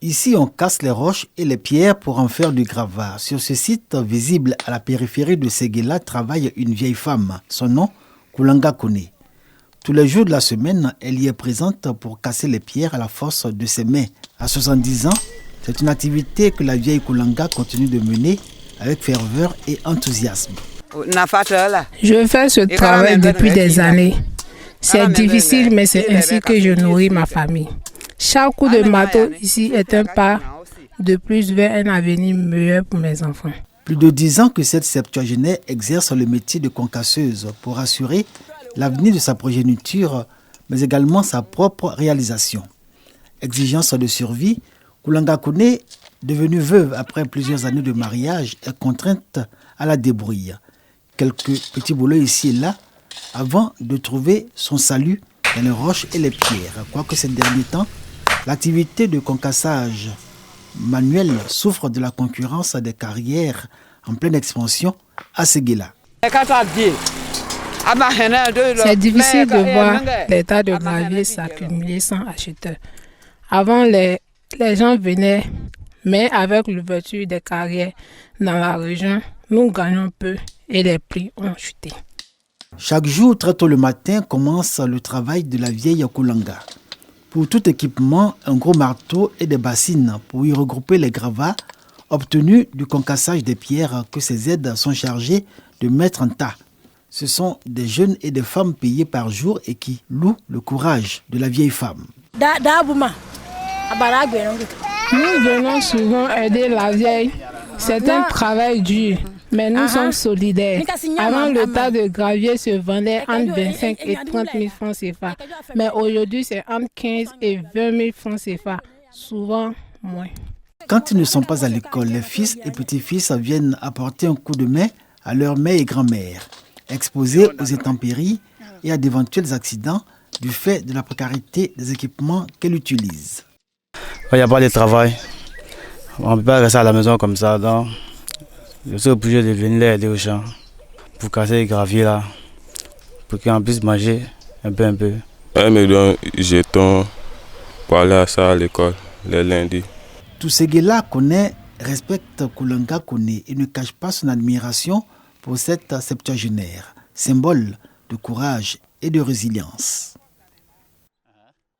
Ici, on casse les roches et les pierres pour en faire du gravat. Sur ce site, visible à la périphérie de Séguéla, travaille une vieille femme. Son nom, Koulanga Kone. Tous les jours de la semaine, elle y est présente pour casser les pierres à la force de ses mains. À 70 ans, c'est une activité que la vieille Koulanga continue de mener avec ferveur et enthousiasme. Je fais ce travail depuis des années. C'est difficile, mais c'est ainsi que je nourris ma famille. Chaque coup de marteau ici est un pas de plus vers un avenir meilleur pour mes enfants. Plus de 10 ans que cette septuagénaire exerce le métier de concasseuse pour assurer l'avenir de sa progéniture, mais également sa propre réalisation. Exigence de survie, Koulanga Kone, devenue veuve après plusieurs années de mariage, est contrainte à la débrouille. Quelques petits boulots ici et là, avant de trouver son salut dans les roches et les pierres. Quoique ces derniers temps, l'activité de concassage manuel souffre de la concurrence des carrières en pleine expansion à Séguéla. C'est difficile de voir les tas de gravier s'accumuler sans acheteur. Avant, les gens venaient, mais avec l'ouverture des carrières dans la région, nous gagnons peu et les prix ont chuté. Chaque jour, très tôt le matin, commence le travail de la vieille Koulanga. Pour tout équipement, un gros marteau et des bassines pour y regrouper les gravats obtenus du concassage des pierres que ces aides sont chargées de mettre en tas. Ce sont des jeunes et des femmes payés par jour et qui louent le courage de la vieille femme. Nous venons souvent aider la vieille. C'est un travail dur, mais nous sommes solidaires. Avant, le tas de gravier se vendait entre 25 et 30 000 francs CFA. Mais aujourd'hui, c'est entre 15 et 20 000 francs CFA, souvent moins. Quand ils ne sont pas à l'école, les fils et petits-fils viennent apporter un coup de main à leur mère et grand-mère, exposés aux intempéries et à d'éventuels accidents du fait de la précarité des équipements qu'elle utilise. Il n'y a pas de travail. On ne peut pas rester à la maison comme ça. Donc, je suis obligé de venir les aider aux champs pour casser les graviers là, pour qu'on puisse manger un peu. Elle me donne jetons pour aller à ça à l'école les lundis. Tout Séguéla respecte Koulanga Kone et ne cache pas son admiration pour cette septuagénaire, symbole de courage et de résilience.